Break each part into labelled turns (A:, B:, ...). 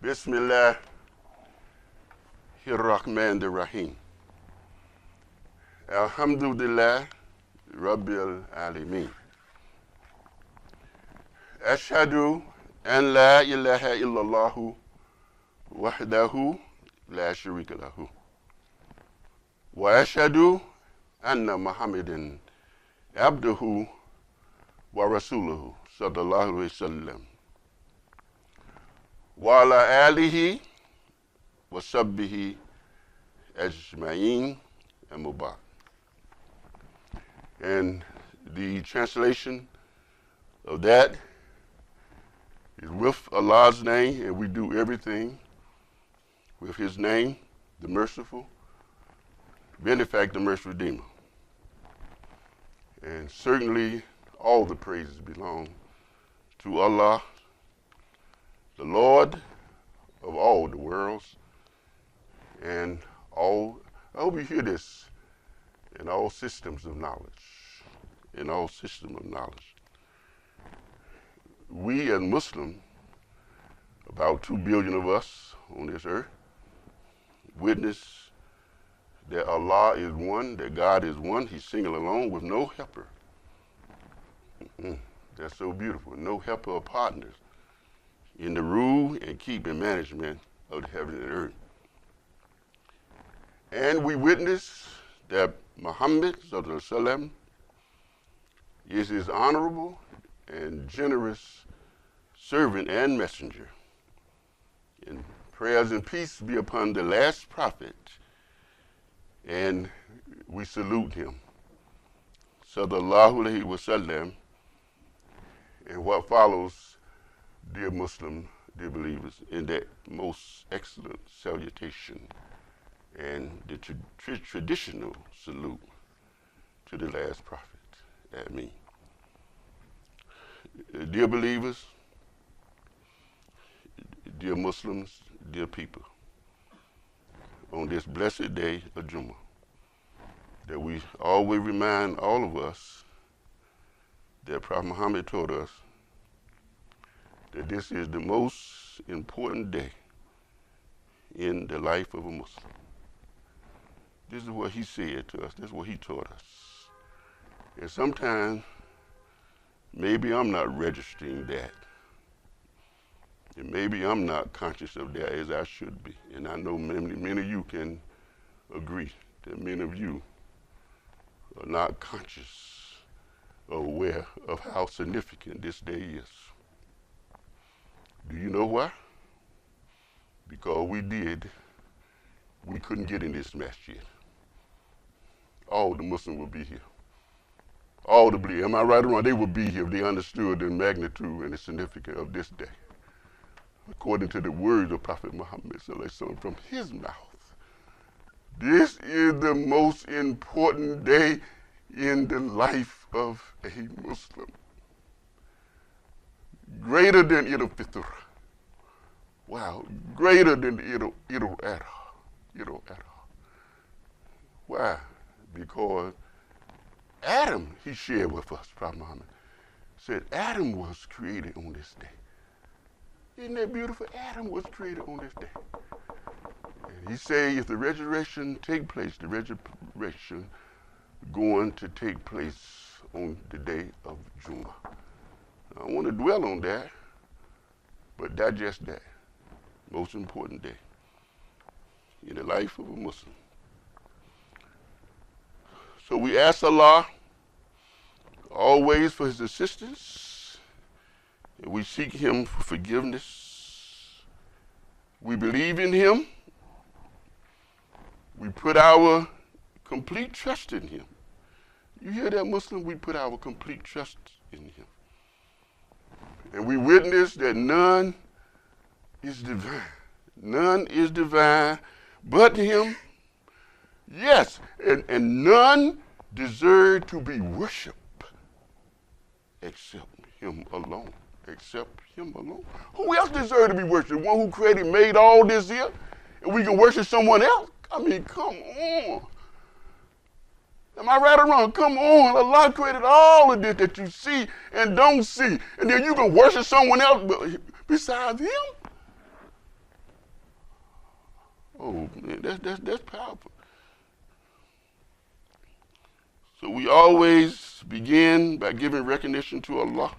A: Bismillah Ar-Rahman Ar-Rahim. Alhamdulillah Rabbil Alameen. Ashhadu an la ilaha illallah wahdahu la sharika lahu. Wa ashhadu anna Muhammadan abduhu wa rasuluhu sallallahu alayhi wa sallam. Wa ala alihi wa sahbihi ajma'in and mubarak. And the translation of that is with Allah's name, and we do everything with his name, the merciful, benefactor, merciful redeemer. And certainly all the praises belong to Allah, the Lord of all the worlds, and all, I hope you hear this, in all systems of knowledge, in all systems of knowledge. We as Muslims, about 2 billion of us on this earth, witness that Allah is one, that God is one, he's single alone with no helper. That's so beautiful, no helper or partners in the rule and keeping management of the heaven and earth. And we witness that Muhammad sallallahu alaihi wasallam is his honorable and generous servant and messenger. And prayers and peace be upon the last prophet, and we salute him sallallahu alaihi wasallam. And what follows, dear Muslim, dear believers, in that most excellent salutation and the traditional salute to the last prophet. Ameen. Dear believers, dear Muslims, dear people, on this blessed day of Jumu'ah, that we always remind all of us that Prophet Muhammad taught us that this is the most important day in the life of a Muslim. This is what he said to us. This is what he taught us. And sometimes, maybe I'm not registering that. And maybe I'm not conscious of that as I should be. And I know many of you can agree that many of you are not conscious or aware of how significant this day is. Do you know why? Because we couldn't get in this mess yet. All the Muslims would be here. All the believers, am I right or wrong? They would be here if they understood the magnitude and the significance of this day. According to the words of Prophet Muhammad from his mouth, this is the most important day in the life of a Muslim. Greater than Eid al-Fitr. Wow, greater than Eid al-Adha. Why? Because Adam, he shared with us, Prophet Muhammad, said Adam was created on this day. Isn't that beautiful? Adam was created on this day. And he said if the resurrection take place, the resurrection going to take place on the day of Jumu'ah. I don't want to dwell on that, but digest that. Most important day in the life of a Muslim. So we ask Allah always for his assistance, and we seek him for forgiveness. We believe in him. We put our complete trust in him. You hear that, Muslim? We put our complete trust in him. And we witness that none is divine. None is divine but him. Yes, and none deserve to be worshipped except him alone. Except him alone. Who else deserves to be worshipped? The one who created, made all this here, and we can worship someone else? I mean, come on. Am I right or wrong? Come on. Allah created all of this that you see and don't see. And then you can worship someone else besides him? Oh man, that's powerful. So we always begin by giving recognition to Allah,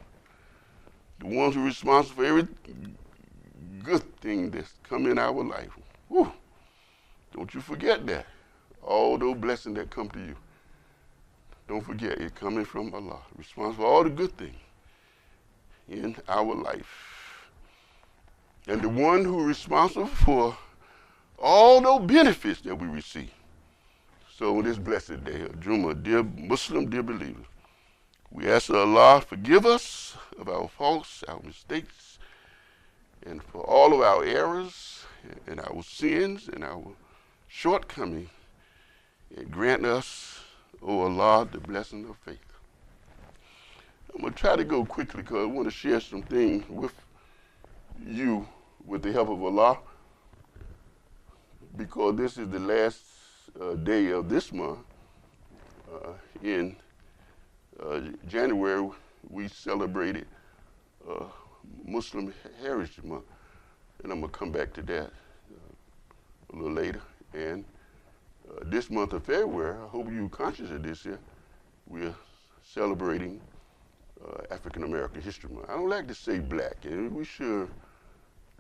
A: the ones who are responsible for every good thing that's come in our life. Whew. Don't you forget that. All those blessings that come to you. Don't forget, it coming from Allah, responsible for all the good things in our life. And the one who is responsible for all those benefits that we receive. So on this blessed day of Jumu'ah, dear Muslim, dear believers, we ask Allah forgive us of our faults, our mistakes, and for all of our errors and our sins and our shortcomings, and grant us, O Allah, the blessing of faith. I'm going to try to go quickly because I want to share some things with you with the help of Allah, because this is the last day of this month. In January, we celebrated Muslim Heritage Month, and I'm going to come back to that a little later. And this month of February, I hope you're conscious of this here, we're celebrating African American History Month. I don't like to say black, and we should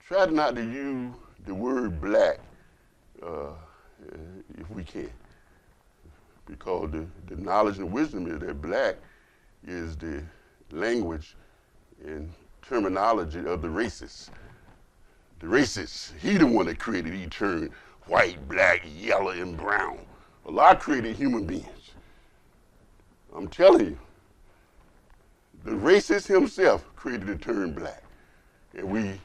A: try not to use the word black if we can, because the knowledge and wisdom is that black is the language and terminology of the racists. The racists, he the one that created each term, white, black, yellow, and brown. Allah created human beings. I'm telling you, the racist himself created the term black. And we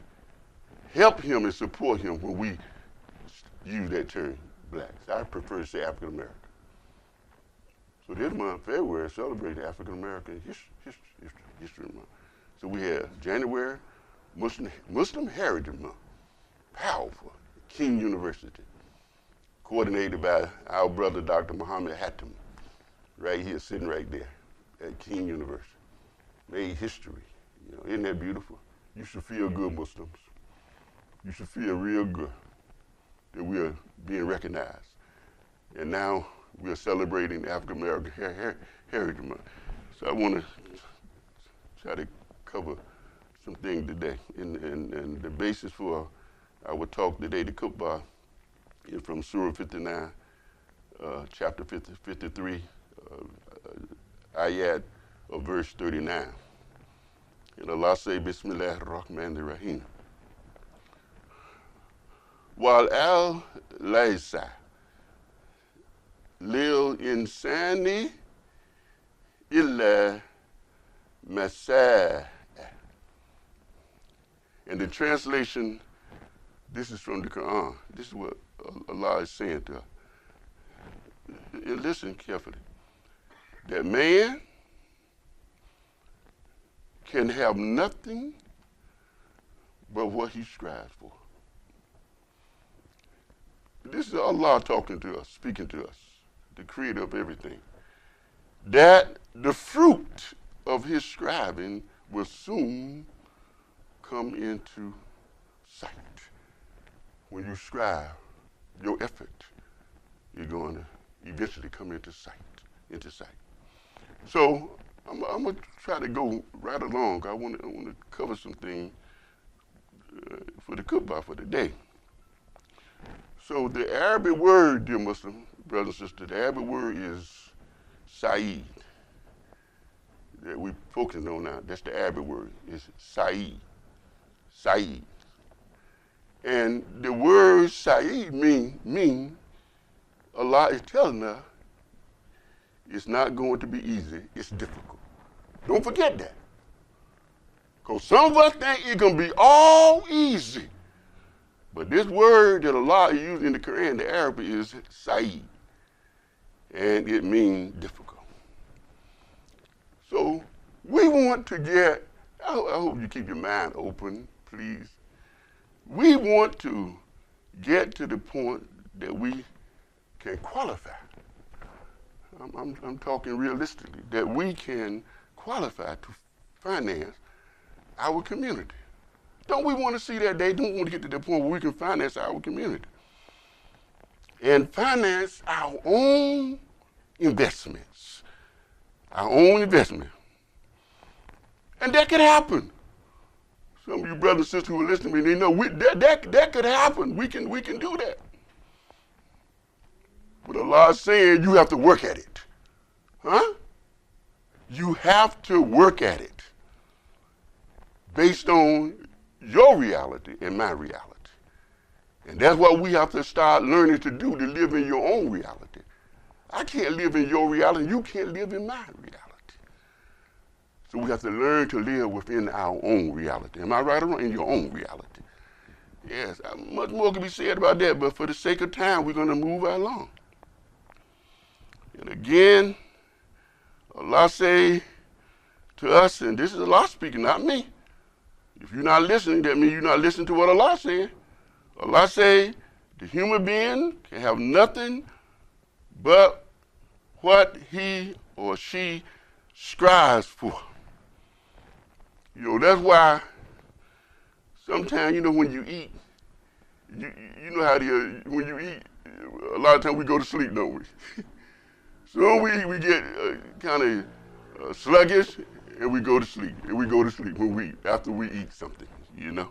A: help him and support him when we use that term, black. So I prefer to say African American. So this month, February, celebrating African American History Month. So we have January, Muslim Heritage Month. Powerful. King University. Coordinated by our brother, Dr. Muhammad Hatem, right here, sitting right there at King University. Made history. You know, isn't that beautiful? You should feel good, Muslims. You should feel real good that we are being recognized. And now we are celebrating the African American Heritage Month. So I want to try to cover some things today. And the basis for our talk today, the Khutbah, is from Surah 59, chapter 53, ayat of verse 39. And Allah say, Bismillah ar-Rahman ar-Rahim. Wal al-laysa lil insani illa masa. And the translation, this is from the Quran. This is what Allah is saying to us. Listen carefully. That man can have nothing but what he strives for. This is Allah talking to us, speaking to us, the creator of everything. That the fruit of his striving will soon come into sight. When you strive, your effort, you're going to eventually come into sight. So I'm going to try to go right along. I want to cover some things for the Khutbah for today. So the Arabic word, dear Muslim brothers and sisters, the Arabic word is Sa'id. That we're focusing on now. That's the Arabic word. It's Sa'id. Sa'id. And the word Sa'id mean Allah is telling us it's not going to be easy. It's difficult. Don't forget that. Because some of us think it's going to be all easy. But this word that Allah is using in the Quran, the Arabic, is Sa'id. And it means difficult. So we want to get, I hope you keep your mind open, please. We want to get to the point that we can qualify. I'm talking realistically, that we can qualify to finance our community. Don't we want to see that day? Don't we want to get to the point where we can finance our community? and finance our own investments. Our own investment. And that could happen. Some of you brothers and sisters who are listening to me, they know that could happen. We can do that. But Allah is saying you have to work at it. Huh? You have to work at it based on your reality and my reality. And that's what we have to start learning to do, to live in your own reality. I can't live in your reality. You can't live in my reality. So we have to learn to live within our own reality. Am I right or wrong? In your own reality. Yes, much more can be said about that, but for the sake of time, we're going to move right along. And again, Allah say to us, and this is Allah speaking, not me. If you're not listening, that means you're not listening to what Allah said. Allah say the human being can have nothing but what he or she strives for. You know, that's why sometimes, you know, when you eat, you know how when you eat, a lot of times we go to sleep, don't we? So we get kind of sluggish, and we go to sleep. And we go to sleep after we eat something, you know.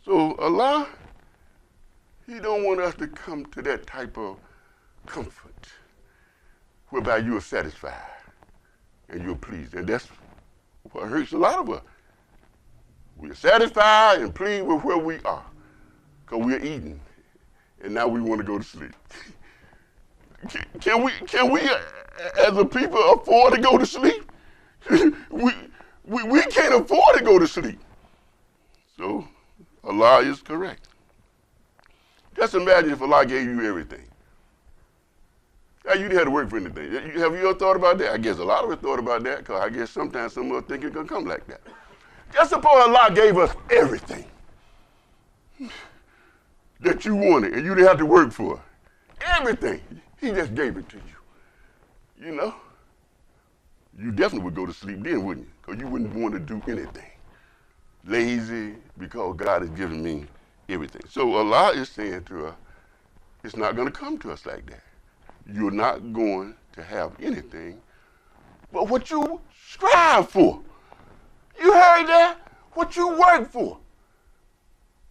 A: So Allah, He don't want us to come to that type of comfort whereby you are satisfied and you're pleased. And that's what hurts a lot of us. We're satisfied and pleased with where we are because we're eating, and now we want to go to sleep. Can we as a people afford to go to sleep? we can't afford to go to sleep. So Allah is correct. Just imagine if Allah gave you everything. You didn't have to work for anything. Have you ever thought about that? I guess a lot of us thought about that because I guess sometimes some of us think it's going to come like that. Just suppose Allah gave us everything that you wanted and you didn't have to work for. Everything. He just gave it to you. You know? You definitely would go to sleep then, wouldn't you? Because you wouldn't want to do anything. Lazy because God has given me everything. So Allah is saying to us, it's not going to come to us like that. You're not going to have anything but what you strive for. You heard that? What you work for.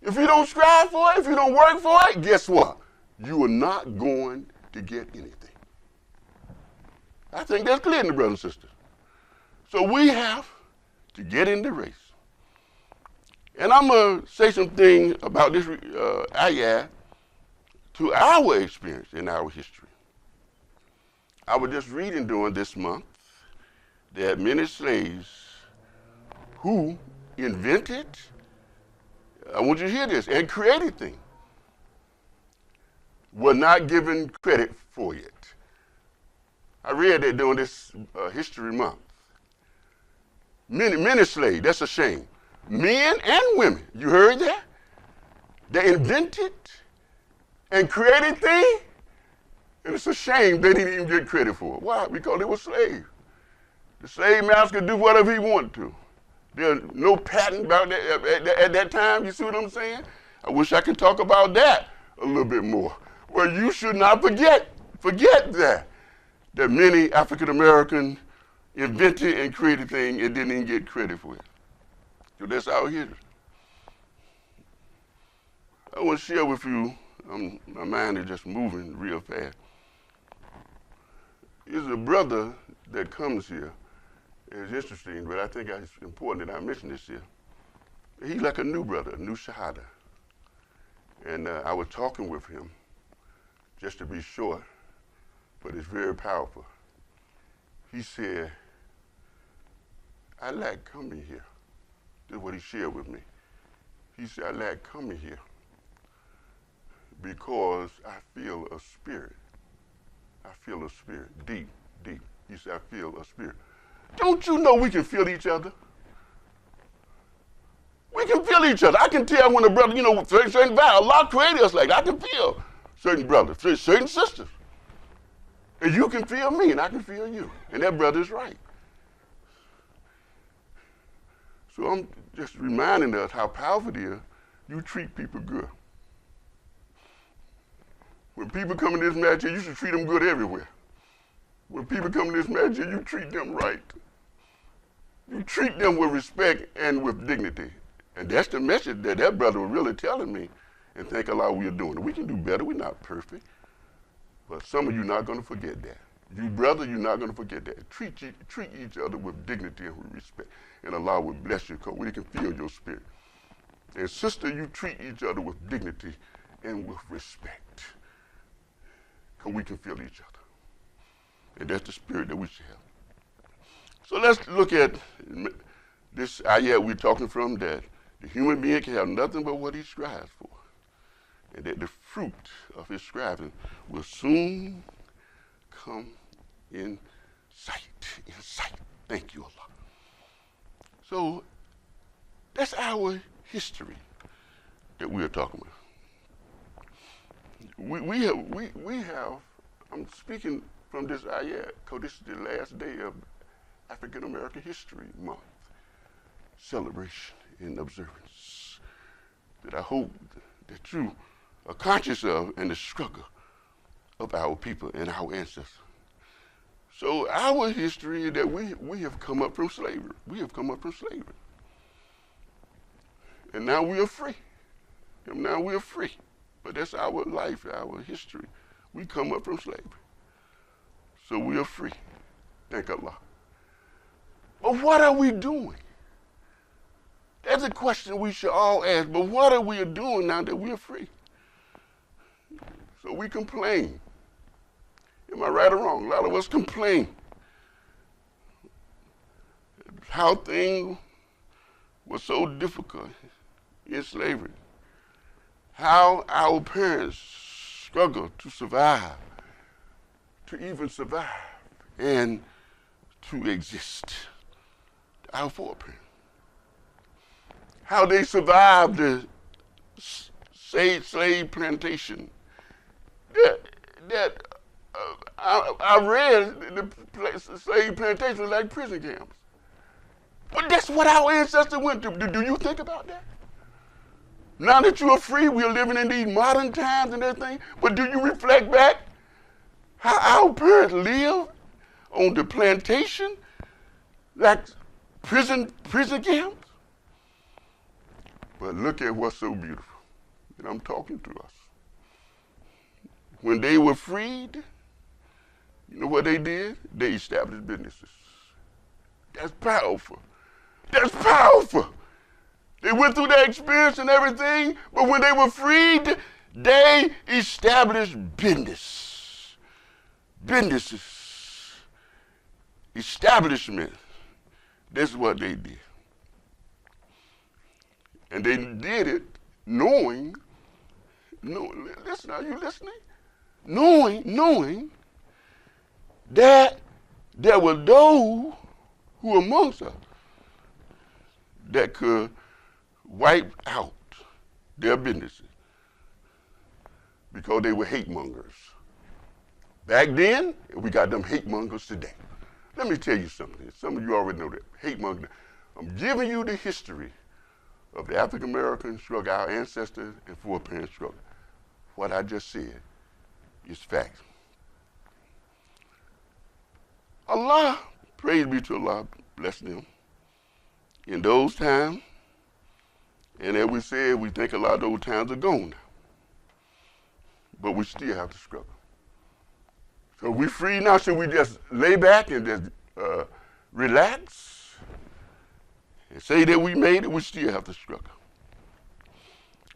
A: If you don't strive for it, if you don't work for it, guess what? You are not going to get anything. I think that's clear, brothers and sisters. So we have to get in the race. And I'm going to say something about this ayah to our experience in our history. I was just reading during this month that many slaves who invented, I want you to hear this, and created things were not given credit for it. I read that during this history month. Many slaves, that's a shame. Men and women, you heard that? They invented and created things, and it's a shame they didn't even get credit for it. Why? Because they were slaves. The slave master could do whatever he wanted to. There's no patent about that at that time, you see what I'm saying? I wish I could talk about that a little bit more. Well, you should not forget that many African Americans invented and created things and didn't even get credit for it. So that's our history. I want to share with you, my mind is just moving real fast. There's a brother that comes here. It's interesting, but I think it's important that I mention this here. He's like a new brother, a new Shahada. And I was talking with him, just to be short, but it's very powerful. He said, I like coming here. This is what he shared with me. He said, I like coming here because I feel a spirit. I feel a spirit, deep, deep. He said, I feel a spirit. Don't you know we can feel each other? We can feel each other. I can tell when a brother, you know, certain vow, Allah created us like that. I can feel certain brothers, certain sisters. And you can feel me, and I can feel you. And that brother is right. So I'm just reminding us how powerful it is. You treat people good. When people come in this match here, you should treat them good everywhere. When people come in this match here, you treat them right. You treat them with respect and with dignity. And that's the message that that brother was really telling me. And thank Allah we are doing it. We can do better. We're not perfect. But some of you not going to forget that. You brother, you're not going to forget that. Treat each other with dignity and with respect. And Allah will bless you because we can feel your spirit. And sister, you treat each other with dignity and with respect. Because we can feel each other. And that's the spirit that we should have. So let's look at this ayat we're talking from, that the human being can have nothing but what he strives for. And that the fruit of his striving will soon come in sight. In sight. Thank you, Allah. So that's our history that we are talking about. We have, I'm speaking from this ayat because this is the last day of African American History Month celebration and observance that I hope that you are conscious of in the struggle of our people and our ancestors. So our history is that we have come up from slavery. We have come up from slavery. And now we are free. And now we are free. But that's our life, our history. We come up from slavery. So we are free. Thank Allah. But what are we doing? That's a question we should all ask. But what are we doing now that we are free? So we complain. Am I right or wrong? A lot of us complain how things were so difficult in slavery. How our parents struggled to survive, to even survive, and to exist. Our foreparents. How they survived the slave plantation. I read the slave plantation was like prison camps. But that's what our ancestors went through. Do you think about that? Now that you are free, we are living in these modern times and everything. But do you reflect back how our parents lived on the plantation, like prison camps? But look at what's so beautiful. And I'm talking to us. When they were freed, you know what they did? They established businesses. That's powerful. That's powerful. They went through their experience and everything, but when they were freed, they established business. Businesses. Establishment. That's what they did. And they did it knowing, listen, are you listening? Knowing that there were those who amongst us that could wipe out their businesses because they were hate mongers. Back then, we got them hate mongers today. Let me tell you something. Some of you already know that. Hate mongers. I'm giving you the history of the African American struggle, our ancestors and foreparents struggle. What I just said is fact. Allah, praise be to Allah, bless them. In those times, and as we said, we think a lot of those times are gone now. But we still have to struggle. So we free now, should we just lay back and just relax and say that we made it? We still have to struggle.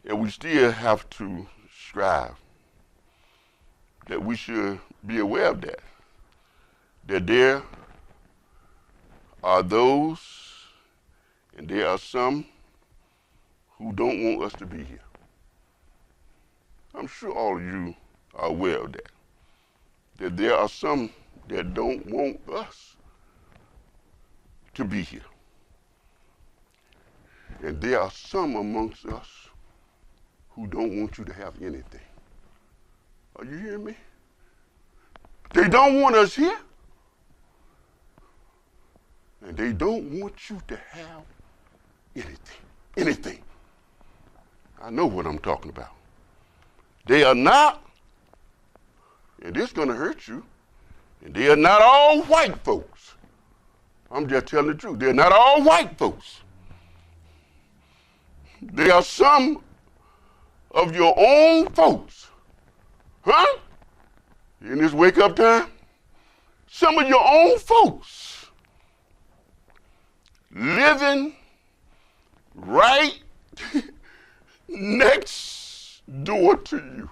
A: And we still have to strive. That we should be aware of that. That there are those, and there are some who don't want us to be here. I'm sure all of you are aware of that. That there are some that don't want us to be here. And there are some amongst us who don't want you to have anything. Are you hearing me? They don't want us here. And they don't want you to have anything. I know what I'm talking about. They are not And this is going to hurt you. And they are not all white folks. I'm just telling the truth. They're not all white folks. There are some of your own folks. Huh? In this wake-up time? Some of your own folks living right next door to you.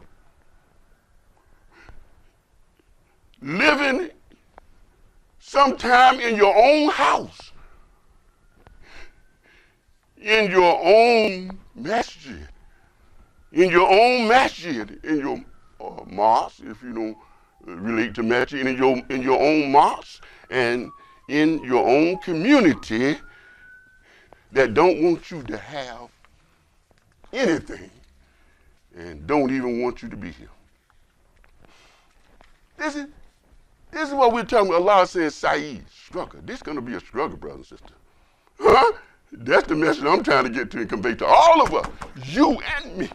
A: Living sometime in your own house, in your own masjid, in your mosque, if you don't relate to masjid, in your own mosque, and in your own community that don't want you to have anything and don't even want you to be here. This is what we're talking about. Allah says, Saeed, struggle. This is going to be a struggle, brother and sister. Huh? That's the message I'm trying to get to and convey to all of us, you and me,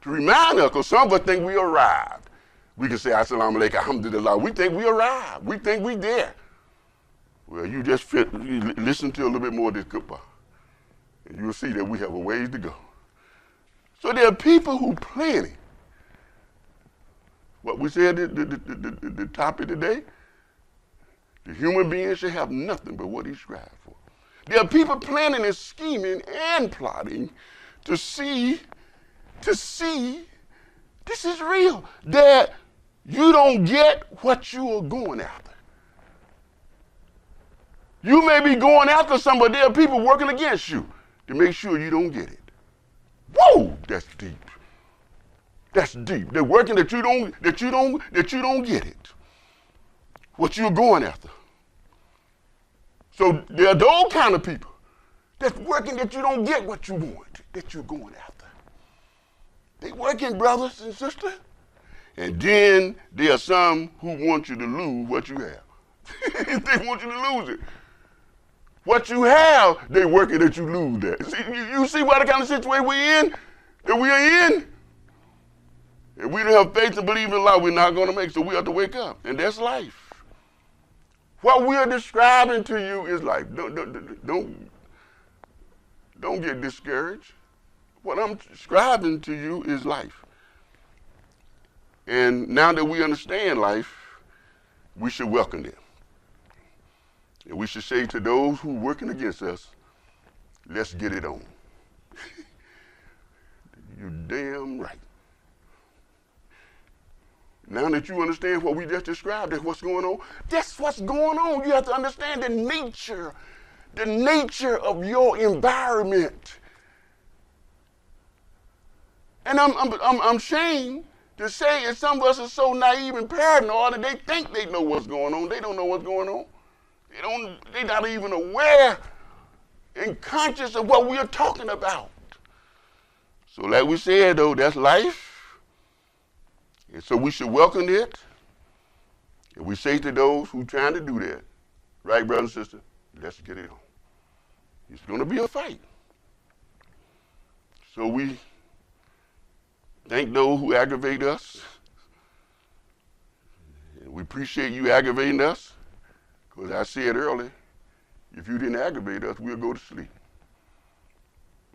A: to remind us, because some of us think we arrived. We can say, Assalamu alaikum, alhamdulillah. We think we arrived. We think we there. Well, you just listen to a little bit more of this khutbah, and you'll see that we have a ways to go. So there are people who planning. What we said, the topic today, the human being should have nothing but what he strives for. There are people planning and scheming and plotting to see, this is real, that you don't get what you are going after. You may be going after somebody, there are people working against you to make sure you don't get it. Whoa, that's deep. That's deep. They're working that you don't get it. What you're going after. So there are those kind of people that's working that you don't get what you want, that you're going after. They working, brothers and sisters. And then there are some who want you to lose what you have. They want you to lose it. What you have, they working that you lose that. See, you see what kind of situation we're in? That we are in? If we don't have faith and believe in Allah, we're not going to make it. So we have to wake up. And that's life. What we are describing to you is life. Don't get discouraged. What I'm describing to you is life. And now that we understand life, we should welcome them. And we should say to those who are working against us, let's get it on. You're damn right. Now that you understand what we just described, that's what's going on. That's what's going on. You have to understand the nature of your environment. And I'm ashamed to say that some of us are so naive and paranoid that they think they know what's going on. They don't know what's going on. They're not even aware and conscious of what we are talking about. So like we said, though, that's life. And so we should welcome it. And we say to those who are trying to do that, right, brother and sister, let's get it on. It's going to be a fight. So we thank those who aggravate us. And we appreciate you aggravating us. Because I said earlier, if you didn't aggravate us, we'll go to sleep.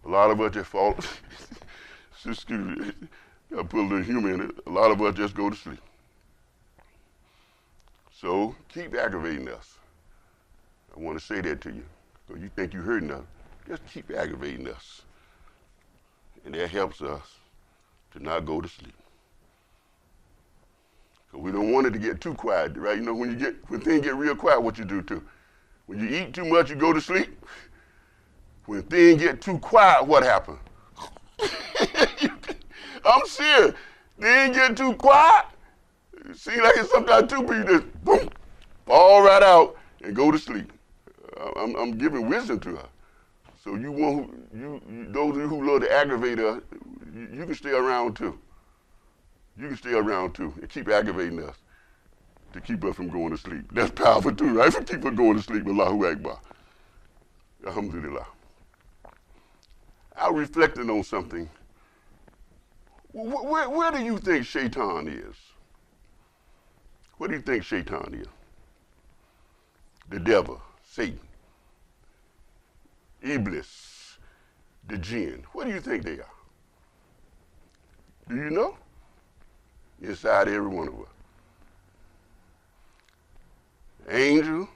A: A lot of us just fall. Excuse me. I put a little humor in it. A lot of us just go to sleep. So keep aggravating us. I want to say that to you. So you think you're hurting us, just keep aggravating us. And that helps us to not go to sleep. Because we don't want it to get too quiet, right? You know, when things get real quiet, what you do too? When you eat too much, you go to sleep. When things get too quiet, what happens? I'm serious. They ain't get too quiet. It seems like it's sometimes two people just boom, fall right out and go to sleep. I'm giving wisdom to her. So those of you who love to aggravate her, you can stay around too. You can stay around too and keep aggravating us to keep us from going to sleep. That's powerful too, right? For keep us going to sleep. Allahu Akbar. Alhamdulillah. I was reflecting on something. Where do you think Shaitan is? What do you think Shaitan is? The devil, Satan, Iblis, the jinn. What do you think they are? Do you know? Inside every one of us. Angel,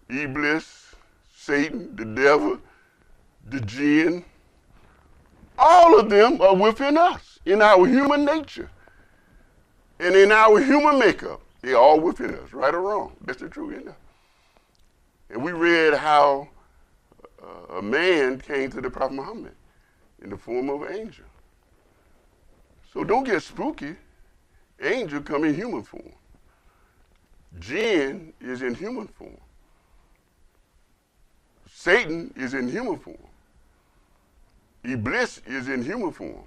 A: Iblis, Satan, the devil, the jinn, all of them are within us, in our human nature, and in our human makeup. They're all within us, right or wrong. That's the truth, isn't it? And we read how a man came to the Prophet Muhammad in the form of an angel. So don't get spooky. Angel come in human form. Jinn is in human form. Satan is in human form. Iblis is in human form.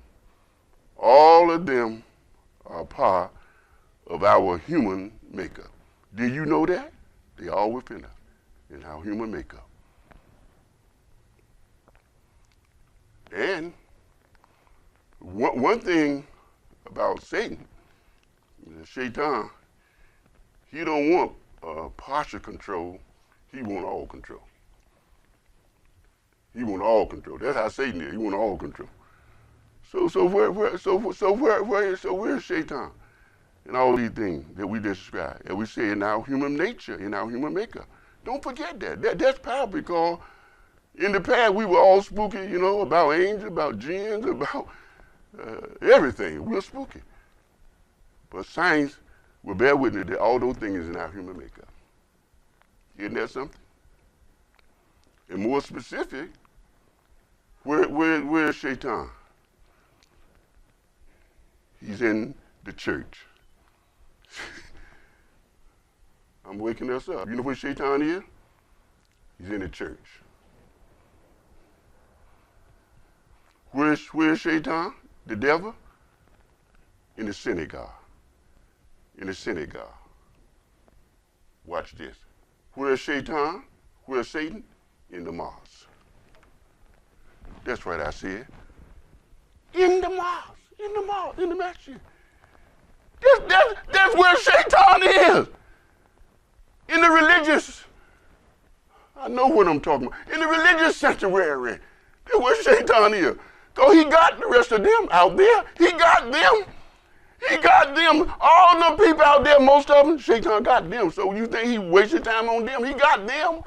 A: All of them are part of our human makeup. Do you know that? They all within us, in our human makeup. And one thing about Satan, Shaitan, he don't want partial control. He want all control. He want all control. That's how Satan is. He want all control. So where's Shaitan? And all these things that we describe, and we say in our human nature, in our human makeup. Don't forget that. That's powerful because in the past we were all spooky, you know, about angels, about jinns, about everything. We're spooky. But science will bear witness that all those things is in our human makeup. Isn't that something? And more specific, where is Shaitan? He's in the church. I'm waking us up. You know where Shaitan is? He's in the church. Where's Shaitan, the devil? In the synagogue. In the synagogue. Watch this. Where's Shaitan? Where's Satan? In the mosque. That's right, I said. In the mosque. In the mosque. In the masjid. That's where Shaitan is. In the religious, I know what I'm talking about. In the religious sanctuary, that's where Shaitan is. Because he got the rest of them out there. He got them. He got them. All the people out there, most of them, Shaitan got them. So you think he wasted time on them? He got them.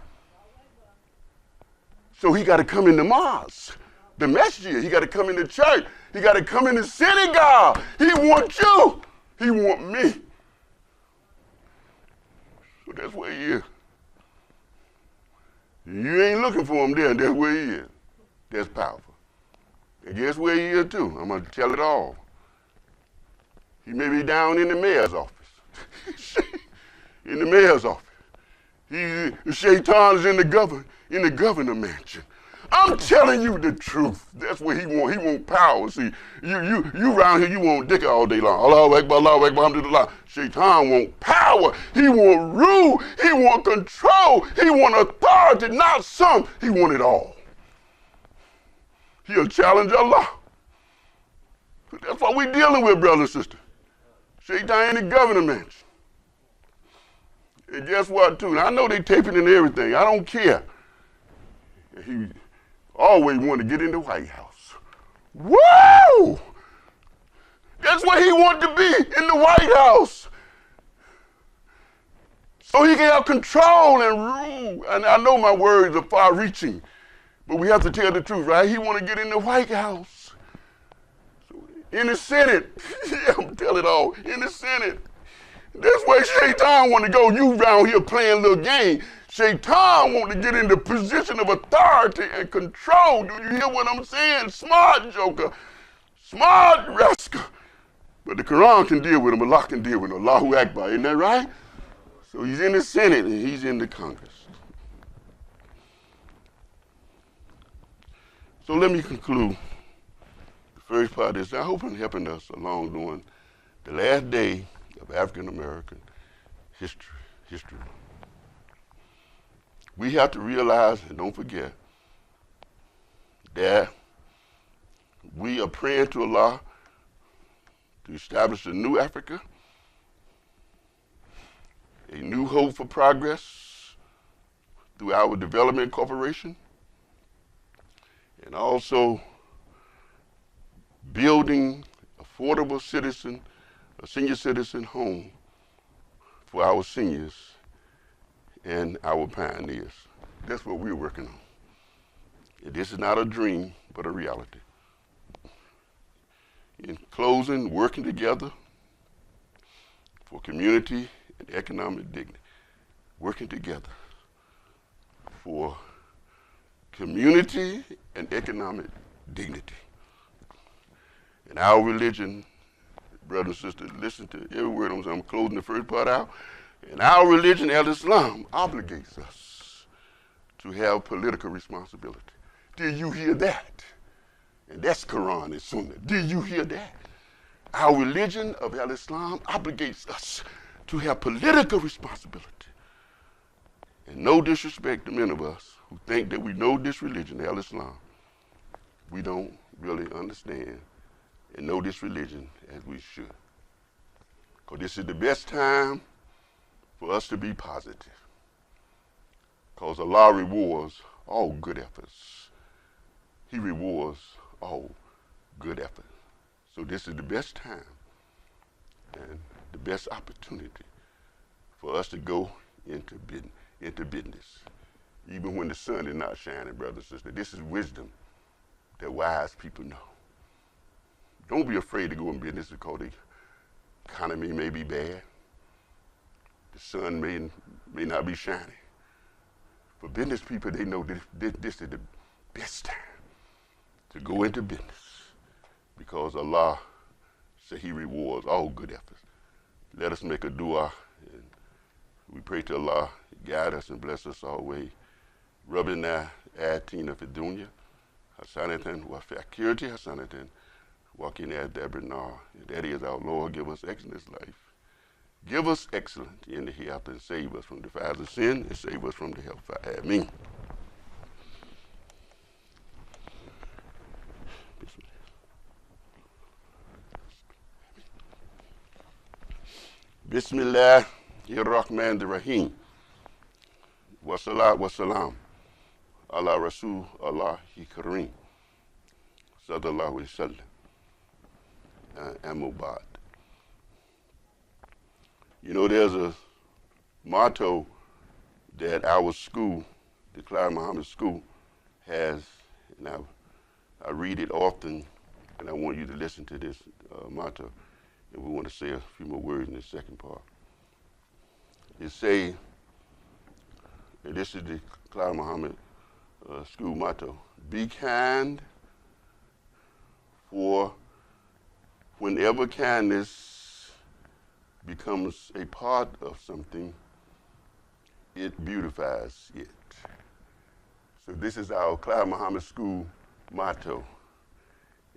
A: So he got to come in the mosque, the masjid. He got to come in the church. He got to come in the synagogue. He wants you. He wants me. So that's where he is. You ain't looking for him there. That's where he is. That's powerful. And guess where he is too? I'm going to tell it all. He may be down in the mayor's office. In the mayor's office. Shaitan's in the governor mansion. I'm telling you the truth. That's what he want. He want power. See, you around here, you want dick all day long. Allahu Akbar, Allahu Akbar, alhamdulillah. Shaitan want power. He want rule. He want control. He want authority, not some. He want it all. He'll challenge Allah. That's what we're dealing with, brother and sister. Shaitan in the governor mansion. And guess what, too? Now, I know they taping and everything. I don't care. He always wanted to get in the White House. Woo! That's where he wanted to be, in the White House. So he can have control and rule. And I know my words are far-reaching, but we have to tell the truth, right? He want to get in the White House. So in the Senate. Yeah, I'm telling it all. In the Senate. That's where Shaitan want to go. You around here playing a little game. Shaitan want to get in the position of authority and control. Do you hear what I'm saying? Smart joker. Smart rascal. But the Quran can deal with him. Allah can deal with him. Allahu Akbar. Isn't that right? So he's in the Senate and he's in the Congress. So let me conclude the first part of this. I hope I'm helping us along during the last day of African American history. We have to realize and don't forget that we are praying to Allah to establish a new Africa, a new hope for progress through our development corporation, and also building affordable senior citizen home for our seniors and our pioneers. That's what we're working on. And this is not a dream, but a reality. In closing, working together for community and economic dignity. Working together for community and economic dignity. And our religion, brothers and sisters, listen to every word I'm saying. I'm closing the first part out. And our religion, Al-Islam, obligates us to have political responsibility. Did you hear that? And that's Quran and Sunnah. Did you hear that? Our religion of Al-Islam obligates us to have political responsibility. And no disrespect to many of us who think that we know this religion, Al-Islam. We don't really understand and know this religion as we should. Because this is the best time for us to be positive. Because Allah rewards all good efforts. He rewards all good effort. So this is the best time and the best opportunity for us to go into business. Even when the sun is not shining, brothers and sisters. This is wisdom that wise people know. Don't be afraid to go in business because the economy may be bad. The sun may not be shining. For business people, they know this is the best time to go into business because Allah said He rewards all good efforts. Let us make a dua, and we pray to Allah, guide us and bless us always. Rabbana atina fid dunya hasanatan wa fil akhirati hasanatan wa qina adhaban nar. That is, our Lord, give us excellent life. Give us excellence in the hereafter and save us from the fires of sin and save us from the hellfire. Ameen. Bismillahir-Rahmanir-Rahim. Wa salat wa salam ala Rasul Allahi Kareem. Sallallahu alayhi wa sallam. Amma ba'd. You know, there's a motto that our school, the Clyde Muhammad School, has, and I read it often, and I want you to listen to this motto, and we want to say a few more words in the second part. It say, and this is the Clyde Muhammad School motto, be kind, for whenever kindness becomes a part of something, it beautifies it. So this is our Clyde Muhammad School motto.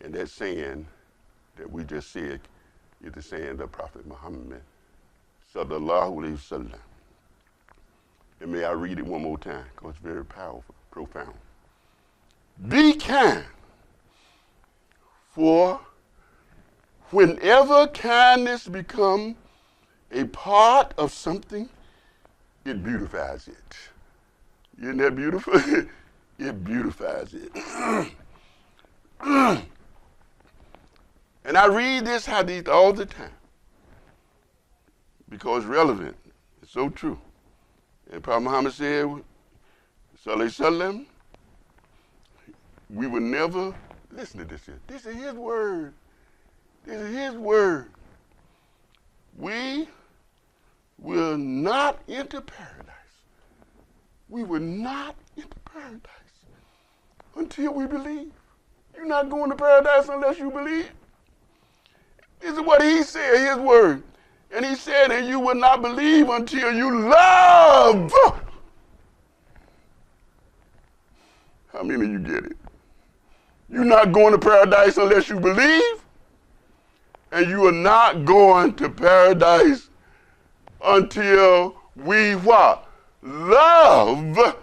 A: And that saying that we just said is the saying of Prophet Muhammad, sallallahu alayhi wa sallam. And may I read it one more time, because it's very powerful, profound. Be kind, for whenever kindness becomes a part of something, it beautifies it. Isn't that beautiful? It beautifies it. And I read this hadith all the time because it's relevant. It's so true. And Prophet Muhammad said, sallallahu alayhi wa sallam, we will never, listen to this here. This is his word. This is his word. We will not enter paradise. We will not enter paradise until we believe. You're not going to paradise unless you believe. This is what he said, his word. And he said, and you will not believe until you love. How many of you get it? You're not going to paradise unless you believe. And you are not going to paradise until we what? Love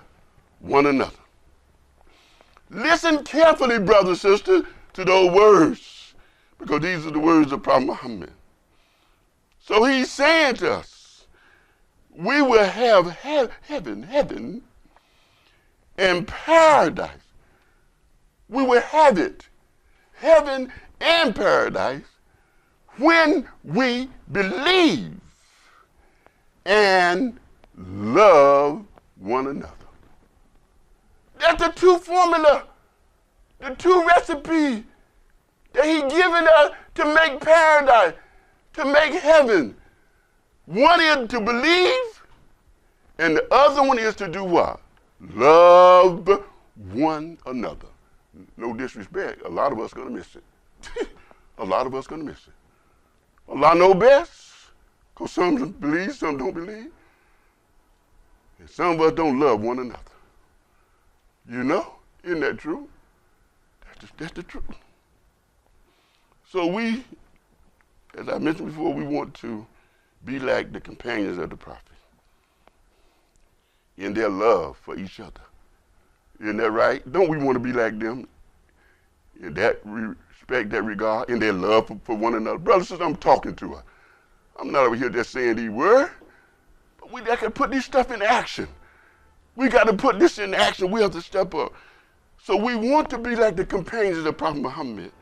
A: one another. Listen carefully, brothers and sisters, to those words, because these are the words of Prophet Muhammad. So he's saying to us, we will have heaven and paradise. We will have it, heaven and paradise, when we believe and love one another. That's the two formula, the two recipes that he given us to make paradise, to make heaven. One is to believe, and the other one is to do what? Love one another. No disrespect, a lot of us going to miss it. A lot of us going to miss it. Allah knows best, because some believe, some don't believe. And some of us don't love one another. You know, isn't that true? That's the truth. So we, as I mentioned before, we want to be like the companions of the prophet in their love for each other. Isn't that right? Don't we want to be like them in that respect, that regard, in their love for one another? Brothers and sisters, I'm talking to her. I'm not over here just saying these words, but we got to put this stuff in action. We got to put this in action. We have to step up. So we want to be like the companions of the Prophet Muhammad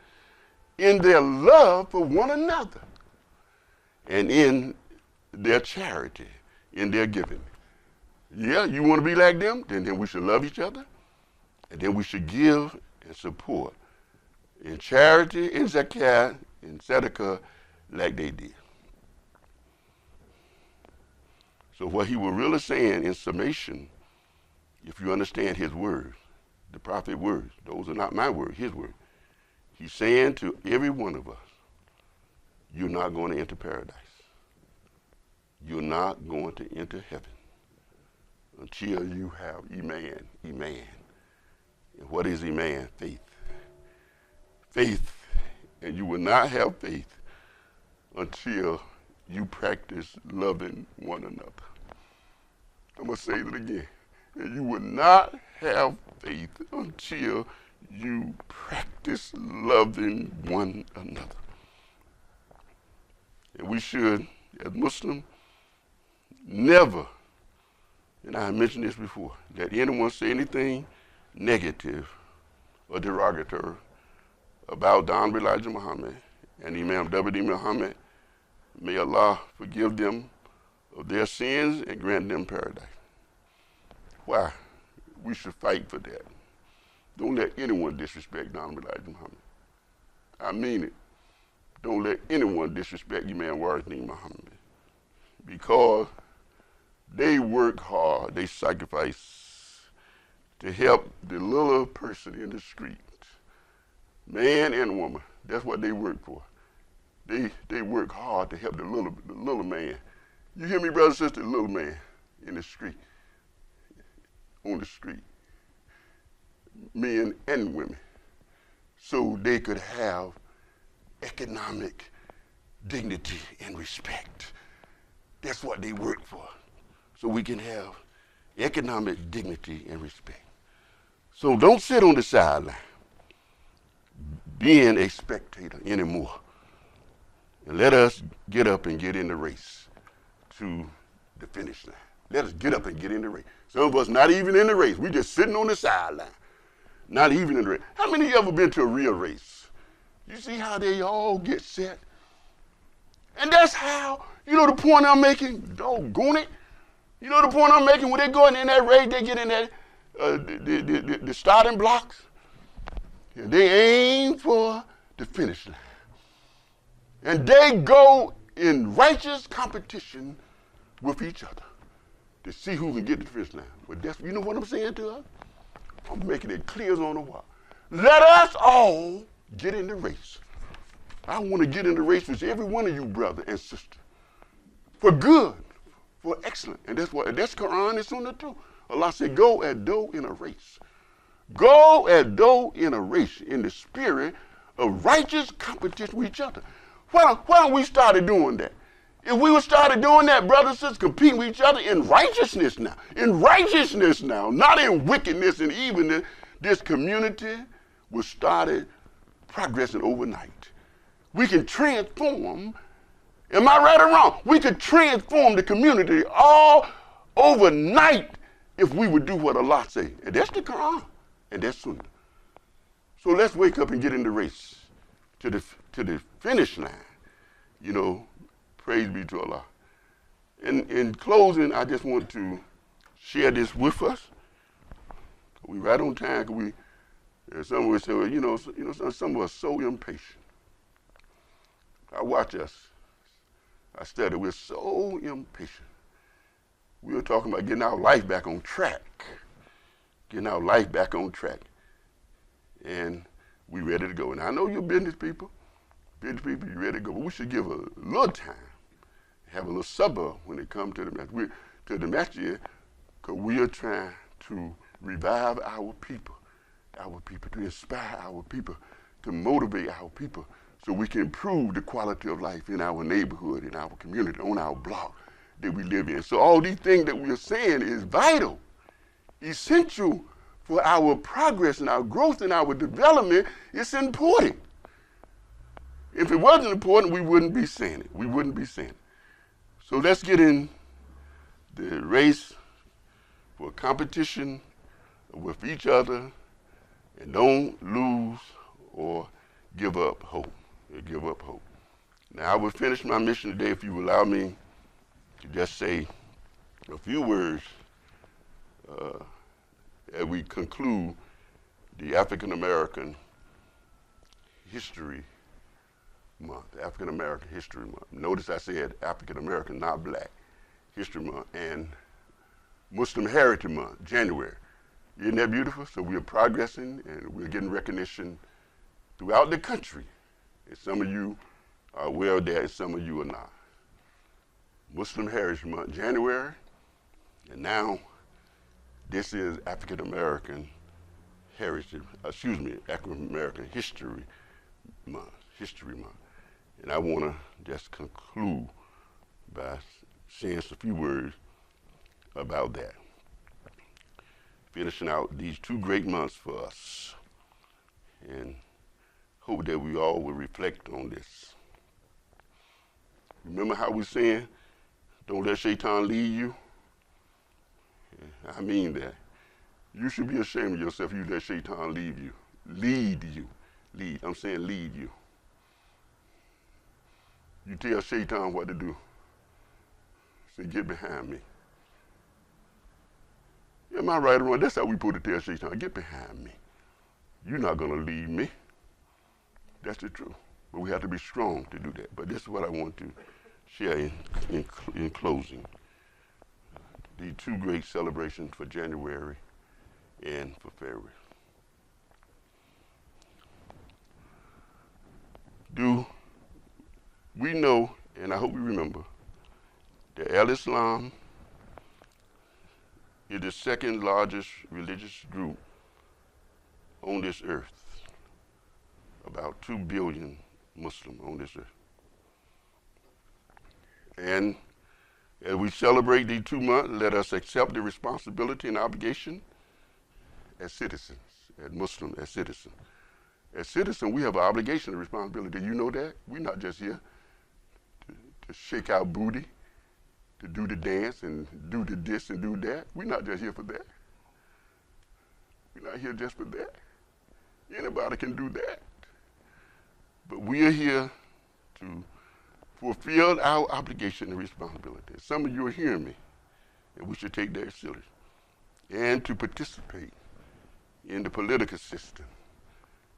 A: in their love for one another and in their charity, in their giving. Yeah, you want to be like them? Then we should love each other, and then we should give and support in charity, in zakat, in sadaqah, like they did. So what he was really saying in summation, if you understand his words, the prophet's words, those are not my words, his words. He's saying to every one of us, you're not going to enter paradise. You're not going to enter heaven until you have Iman. And what is Iman? Faith. Faith. And you will not have faith until you practice loving one another. I'm going to say it again. And you will not have faith until you practice loving one another. And we should, as Muslims, never, and I have mentioned this before, let anyone say anything negative or derogatory about the Honorable Elijah Muhammad and Imam W.D. Muhammad. May Allah forgive them of their sins and grant them paradise. Why? We should fight for that. Don't let anyone disrespect the Honorable Elijah Muhammad. I mean it. Don't let anyone disrespect Imam W.D. Muhammad, because they work hard, they sacrifice to help the little person in the street, man and woman. That's what they work for. They work hard to help the little man. You hear me, brother and sister? The little man in the street, on the street, men and women, so they could have economic dignity and respect. That's what they work for, so we can have economic dignity and respect. So don't sit on the sideline being a spectator anymore. And let us get up and get in the race to the finish line. Let us get up and get in the race. Some of us not even in the race. We just sitting on the sideline, not even in the race. How many of you ever been to a real race? You see how they all get set? And that's how, you know the point I'm making? Doggone it. You know the point I'm making? When they go in that race, they get in that, the starting blocks. And they aim for the finish line. And they go in righteous competition with each other to see who can get to the finish line. But that's, you know what I'm saying to us? I'm making it clear as on the wall. Let us all get in the race. I want to get in the race with every one of you, brother and sister, for good, for excellent. And that's Quran and Sunnah too. Allah said, go as though in a race. Go as though in a race, in the spirit of righteous competition with each other. Why don't we start doing that? If we would start doing that, brothers and sisters, competing with each other in righteousness now, not in wickedness and evilness, this community will start progressing overnight. We can transform Am I right or wrong? We could transform the community all overnight if we would do what Allah say. And that's the Quran, and that's Sunnah. So let's wake up and get in the race to the finish line. You know, praise be to Allah. In closing, I just want to share this with us. We right on time. Some would say, well, some of us are so impatient. I watch us. I study. We're so impatient. We were talking about getting our life back on track. Getting our life back on track. And we ready to go. And I know you're business people. Business people, you're ready to go. But we should give a little time. Have a little supper when it comes to the match. Because we are trying to revive our people, to inspire our people, to motivate our people, so we can improve the quality of life in our neighborhood, in our community, on our block that we live in. So all these things that we are saying is vital, essential for our progress and our growth and our development. It's important. If it wasn't important, we wouldn't be saying it. We wouldn't be saying it. So let's get in the race for competition with each other, and don't lose or give up hope. Give up hope. Now I will finish my mission today, if you allow me to just say a few words as we conclude the African American History Month, African American History Month. Notice I said African American, not Black History Month, and Muslim Heritage Month, January. Isn't that beautiful? So we are progressing and we're getting recognition throughout the country. And some of you are aware of that and some of you are not. Muslim Heritage Month, January, and now this is African American African American History Month. And I want to just conclude by saying a few words about that. Finishing out these 2 great months for us, and hope that we all will reflect on this. Remember how we're saying, don't let Shaitan lead you? I mean that. You should be ashamed of yourself if you let Shaitan lead you. Lead. I'm saying lead you. You tell Shaitan what to do. Say, get behind me. Am I right or wrong? That's how we put it, tell Shaitan, get behind me. You're not going to lead me. That's the truth. But we have to be strong to do that. But this is what I want to share in closing. The 2 great celebrations for January and for February. Do we know, and I hope we remember, that Al-Islam is the 2nd largest religious group on this earth. About 2 billion Muslims on this earth. And as we celebrate these 2 months, let us accept the responsibility and obligation as citizens, as Muslims, as citizens. As citizens, we have an obligation and responsibility. Do you know that? We're not just here to shake our booty, to do the dance and do the this and do that. We're not just here for that. We're not here just for that. Anybody can do that. But we are here to fulfill our obligation and responsibility. Some of you are hearing me, and we should take that seriously. And to participate in the political system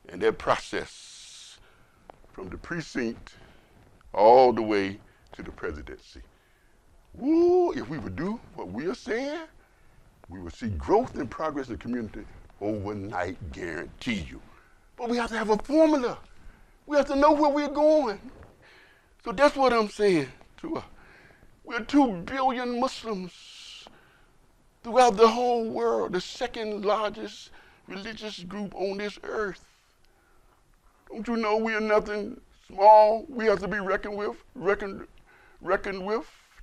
A: and that process from the precinct all the way to the presidency. Woo, if we would do what we are saying, we would see growth and progress in the community overnight, guarantee you. But we have to have a formula. We have to know where we're going. So that's what I'm saying to us. We're 2 billion Muslims throughout the whole world, the 2nd largest religious group on this earth. Don't you know we are nothing small? We have to be reckoned with.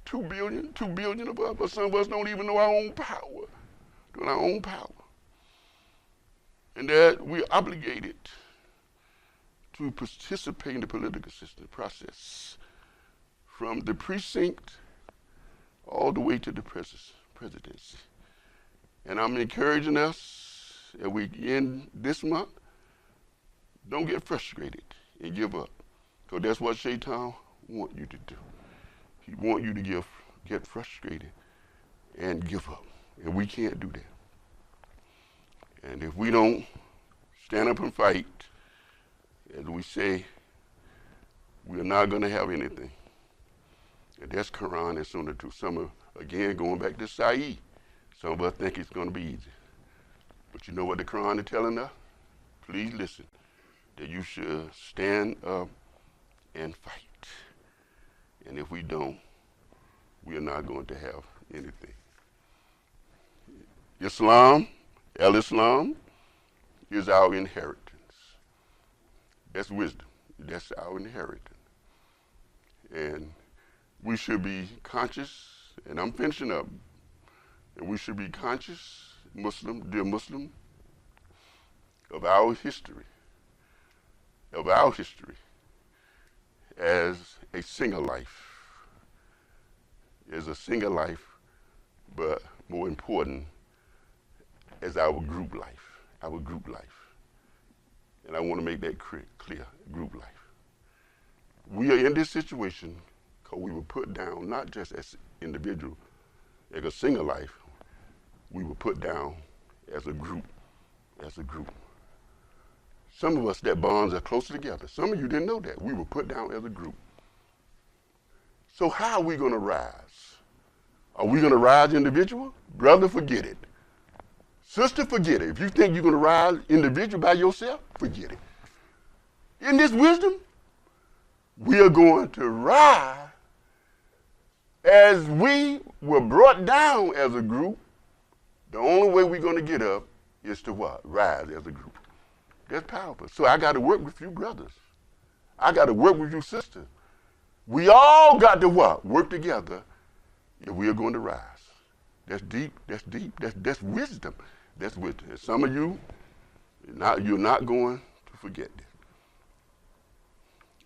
A: 2 billion of us, but some of us don't even know our own power. And that we're obligated to participate in the political system process from the precinct all the way to the presidency. And I'm encouraging us as we end this month, don't get frustrated and give up. Because that's what Shaitan wants you to do. He wants you to get frustrated and give up. And we can't do that. And if we don't stand up and fight, as we say, we're not going to have anything. And that's Quran and Sunnah too. Again, going back to Saeed, some of us think it's going to be easy. But you know what the Quran is telling us? Please listen, that you should stand up and fight. And if we don't, we are not going to have anything. Islam, Al-Islam, is our inheritance. That's wisdom. That's our inheritance. And we should be conscious, and I'm finishing up, and we should be conscious, dear Muslim, of our history as a single life, but more important, as our group life. And I want to make that clear, group life. We are in this situation because we were put down, not just as individual, as a single life, we were put down as a group. Some of us, that bonds are closer together. Some of you didn't know that. We were put down as a group. So how are we going to rise? Are we going to rise individual? Brother, forget it. Sister, forget it. If you think you're going to rise individual by yourself, forget it. In this wisdom, we are going to rise as we were brought down as a group. The only way we're going to get up is to what? Rise as a group. That's powerful. So I got to work with you brothers. I got to work with you sisters. We all got to what? Work together if we are going to rise. That's deep. That's wisdom. That's wisdom. And some of you, you're not going to forget this.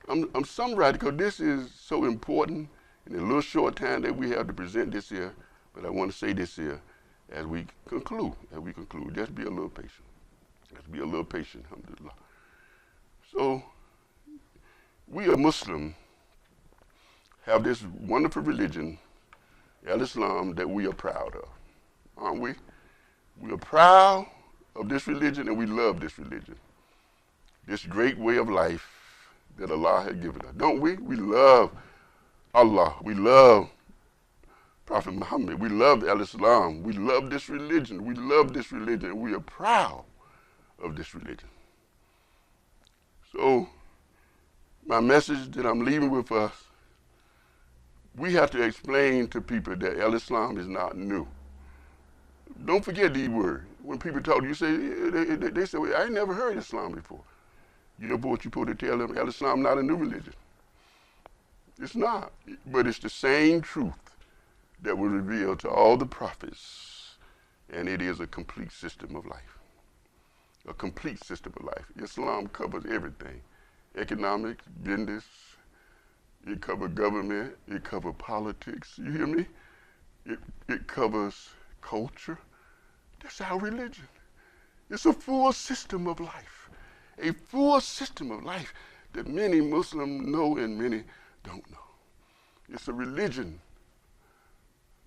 A: I'm summarizing because this is so important in the little short time that we have to present this here. But I want to say this here as we conclude. Just be a little patient. Alhamdulillah. So, we are Muslim, have this wonderful religion, Al-Islam, that we are proud of, aren't we? We are proud of this religion and we love this religion. This great way of life that Allah has given us, don't we? We love Allah. We love Prophet Muhammad. We love Al-Islam. We love this religion. We are proud of this religion. So, my message that I'm leaving with us, we have to explain to people that Al-Islam is not new. Don't forget these words. When people talk to you, they say, well, I ain't never heard Islam before. You know what you're supposed to tell them? Al-Islam not a new religion. It's not, but it's the same truth that was revealed to all the prophets, and it is a complete system of life. A complete system of life. Islam covers everything. Economics, business, it covers government, it covers politics, you hear me? It covers culture. That's our religion. It's a full system of life. A full system of life that many Muslims know and many don't know. It's a religion.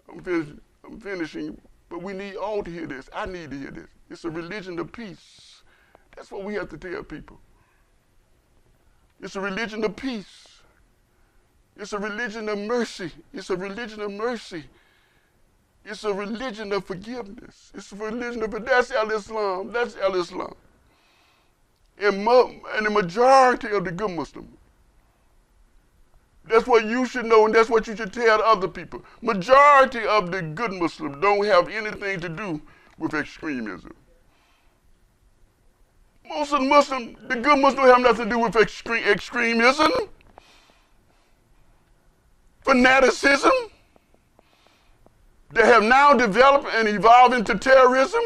A: I'm finishing, but we need all to hear this. I need to hear this. It's a religion of peace. That's what we have to tell people. It's a religion of peace. It's a religion of mercy. It's a religion of mercy. It's a religion of forgiveness. It's a religion of, that's Al-Islam. That's Al-Islam. And the majority of the good Muslims, that's what you should know, and that's what you should tell other people. Majority of the good Muslims don't have anything to do with extremism. Most of the Muslims, the good Muslims don't have nothing to do with extremism, fanaticism, that have now developed and evolved into terrorism.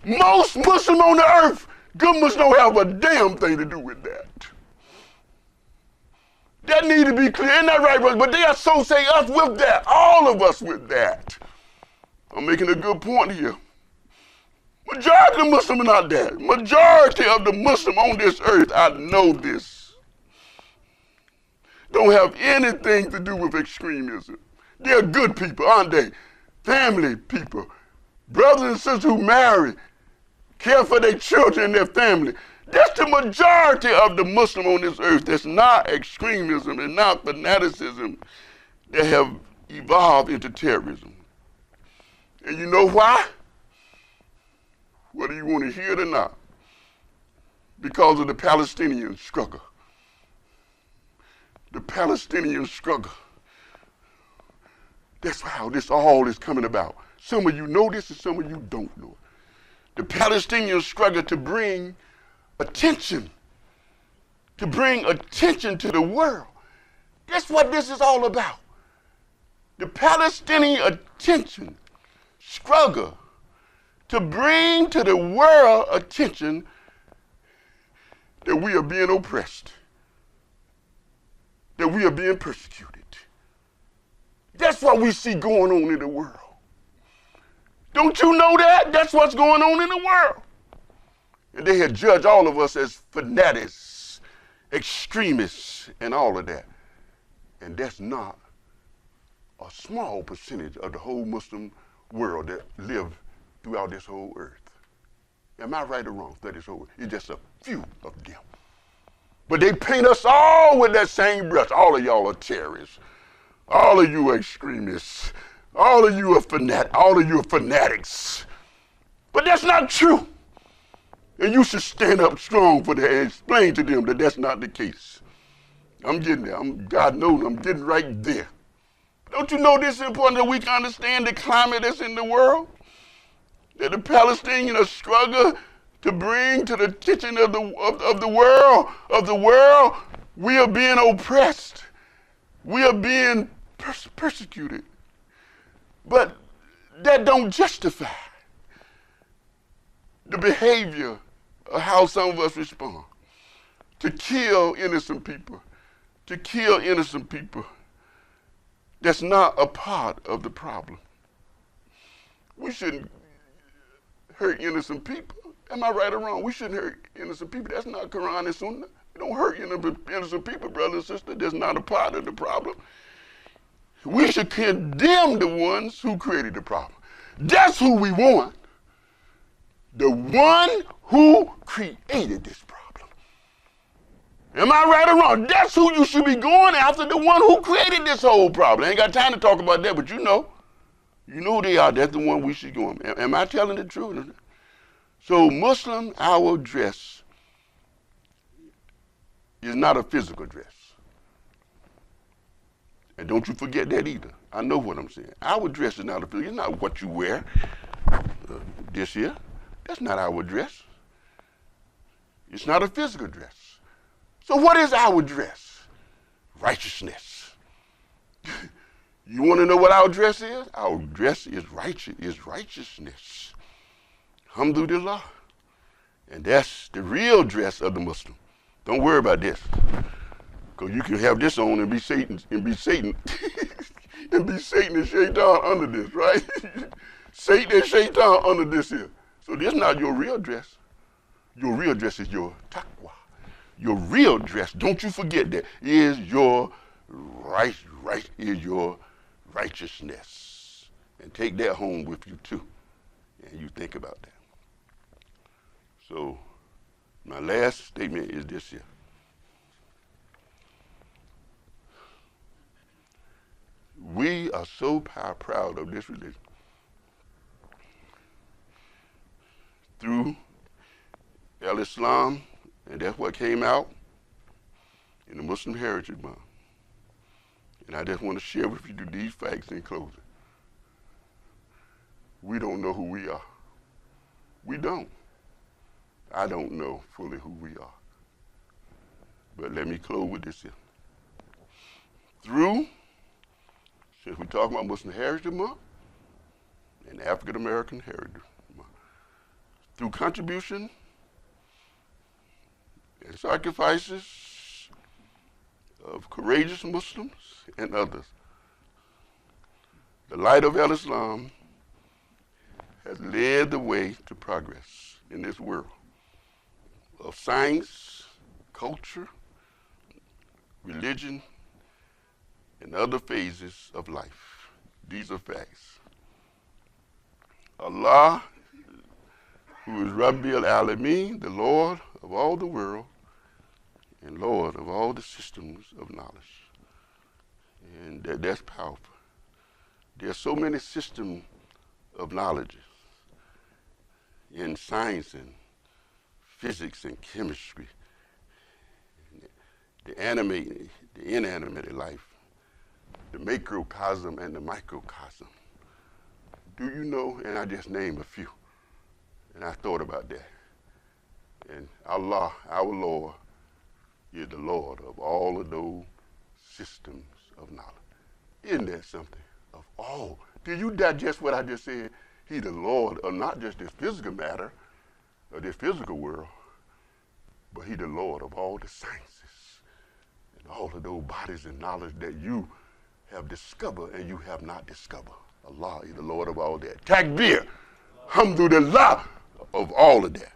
A: Most Muslims on the earth, good Muslims don't have a damn thing to do with that. That need to be clear. Isn't that right, brother? But they associate us with that. All of us with that. I'm making a good point here. Majority of the Muslims are not that. Majority of the Muslims on this earth, I know this, don't have anything to do with extremism. They're good people, aren't they? Family people. Brothers and sisters who marry, care for their children and their family. That's the majority of the Muslim on this earth. That's not extremism and not fanaticism that have evolved into terrorism. And you know why? Whether you want to hear it or not. Because of the Palestinian struggle. The Palestinian struggle. That's how this all is coming about. Some of you know this and some of you don't know it. The Palestinian struggle to bring attention to the world. That's what this is all about. The Palestinian attention struggle to bring to the world attention that we are being oppressed, that we are being persecuted. That's what we see going on in the world. Don't you know that? That's what's going on in the world. And they had judged all of us as fanatics, extremists, and all of that. And that's not a small percentage of the whole Muslim world that live throughout this whole earth. Am I right or wrong? That is whole. It's just a few of them. But they paint us all with that same brush. All of y'all are terrorists. All of you are extremists. All of you are fanatics. But that's not true. And you should stand up strong for that and explain to them that that's not the case. I'm getting there. God knows I'm getting right there. Don't you know this is important that we can understand the climate that's in the world? That the Palestinians struggle to bring to the attention of the world, we are being oppressed. We are being persecuted. But that don't justify the behavior of how some of us respond. To kill innocent people. That's not a part of the problem. We shouldn't hurt innocent people. Am I right or wrong? We shouldn't hurt innocent people. That's not Quran and Sunnah. You don't hurt innocent people, brother and sister. That's not a part of the problem. We should condemn the ones who created the problem. That's who we want. The one who created this problem. Am I right or wrong? That's who you should be going after, the one who created this whole problem. I ain't got time to talk about that, but you know who they are. That's the one we should go on. Am I telling the truth? So Muslim, our dress is not a physical dress. And don't you forget that either. I know what I'm saying. Our dress is not a physical. It's not what you wear this year. That's not our dress. It's not a physical dress. So what is our dress? Righteousness. You want to know what our dress is? Our dress is righteousness. Alhamdulillah. And that's the real dress of the Muslim. Don't worry about this. Because you can have this on and be Satan and Shaitan under this, right? Satan and Shaitan under this here. So this is not your real dress. Your real dress is your taqwa. Your real dress, don't you forget that, is your your righteousness. And take that home with you too. And you think about that. So my last statement is this here. We are so proud of this religion. Through Al-Islam, and that's what came out in the Muslim Heritage Month. And I just want to share with you these facts in closing. We don't know who we are. We don't. I don't know fully who we are. But let me close with this here. Since we're talking about Muslim Heritage Month and African American Heritage Month, through contribution and sacrifices of courageous Muslims and others. The light of Islam has led the way to progress in this world of science, culture, religion, and other phases of life. These are facts. Allah, who is Rabbi al-Alameen, the Lord of all the world, and Lord of all the systems of knowledge. And that's powerful. There are so many systems of knowledge in science and physics and chemistry, the inanimate life, the macrocosm and the microcosm. Do you know, and I just named a few, and I thought about that. And Allah, our Lord, is the Lord of all of those systems of knowledge. Isn't that something? Of all. Do you digest what I just said? He's the Lord of not just this physical matter, or this physical world, but he's the Lord of all the sciences and all of those bodies and knowledge that you have discovered and you have not discovered. Allah is the Lord of all that. Takbir, alhamdulillah, of all of that.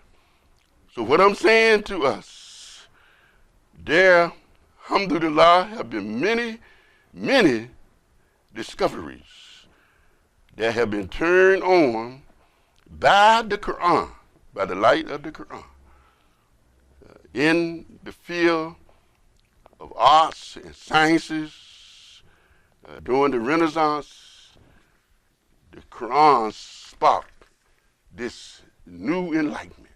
A: So what I'm saying to us, there, alhamdulillah, have been many, many discoveries that have been turned on by the Quran, by the light of the Quran, in the field of arts and sciences. During the Renaissance, the Quran sparked this new enlightenment.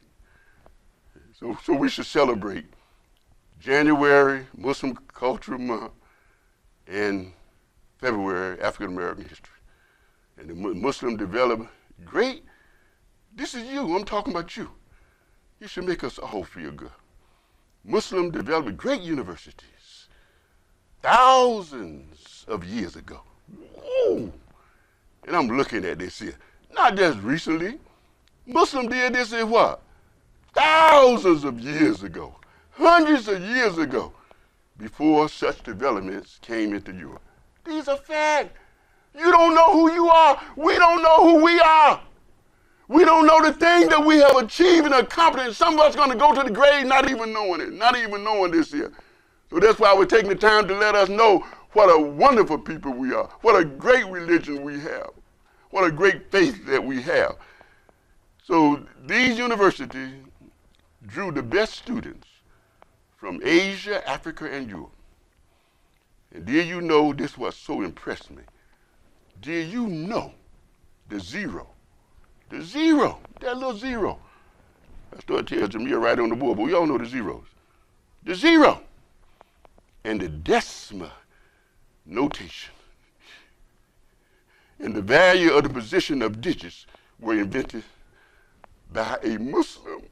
A: So we should celebrate January, Muslim Cultural Month, and February, African American History. And the Muslim developed great, this is you, I'm talking about you. You should make us all feel good. Muslim developed great universities thousands of years ago. Whoa. And I'm looking at this here. Not just recently. Muslim did this in what? Thousands of years ago. Hundreds of years ago. Before such developments came into Europe. These are facts. You don't know who you are. We don't know who we are. We don't know the thing that we have achieved and accomplished. Some of us are going to go to the grave not even knowing it, not even knowing this here. So that's why we're taking the time to let us know what a wonderful people we are, what a great religion we have, what a great faith that we have. So these universities drew the best students from Asia, Africa, and Europe. And did you know this was so impressed me? Did you know the zero? The zero, that little zero. I started telling Jamil right on the board, but we all know the zeros. The zero and the decimal notation and the value of the position of digits were invented by a Muslim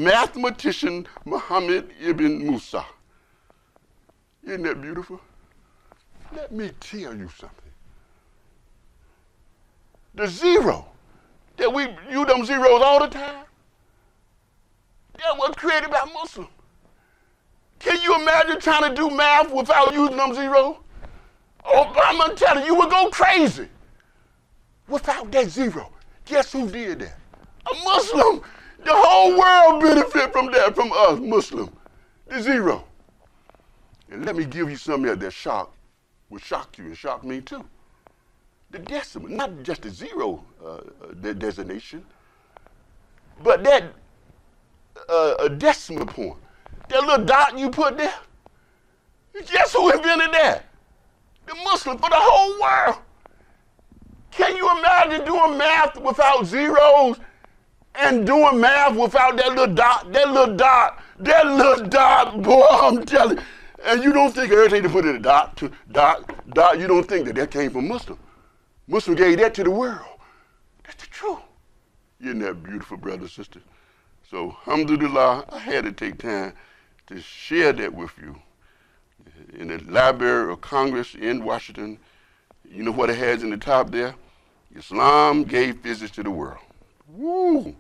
A: mathematician, Muhammad ibn Musa. Isn't that beautiful? Let me tell you something. The zero, that we use them zeros all the time, that was created by Muslims. Can you imagine trying to do math without using them zeros? Oh, I'm going to tell you, you would go crazy without that zero. Guess who did that? A Muslim. The whole world benefit from that, from us, Muslim. The zero. And let me give you something else that would shock you and shock me too. The decimal, not just the zero designation, but that a decimal point. That little dot you put there. Guess who invented that? The Muslim for the whole world. Can you imagine doing math without zeros and doing math without that little dot? That little dot, boy, I'm telling you. And you don't think everything to put in a dot, you don't think that came from Muslim. Muslim gave that to the world. That's the truth. Isn't that beautiful, brother and sister? So, alhamdulillah, I had to take time to share that with you. In the Library of Congress in Washington, you know what it has in the top there? Islam gave physics to the world. Woo!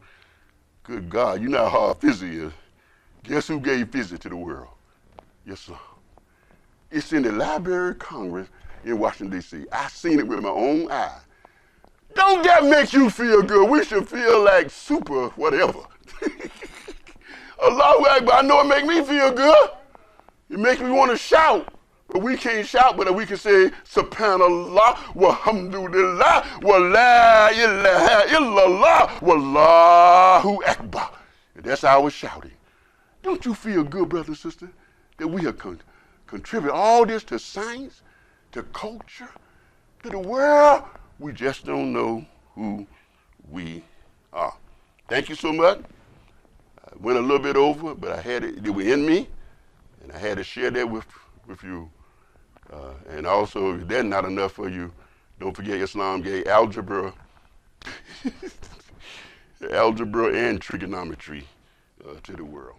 A: Good God, you know how hard physics is. Guess who gave physics to the world? Islam. It's in the Library of Congress in Washington, D.C. I seen it with my own eye. Don't that make you feel good? We should feel like super whatever. Allahu Akbar, I know it make me feel good. It makes me want to shout. But we can't shout, but we can say, Subhanallah, walhamdulillah, wa la ilaha illallah, wallahu akbar. And that's our shouting. Don't you feel good, brother and sister, that we have contributed all this to science, to culture, to the world? We just don't know who we are. Thank you so much. I went a little bit over, but I had it was in me, and I had to share that with you. And also, if that's not enough for you, don't forget Islam gave algebra, algebra and trigonometry to the world.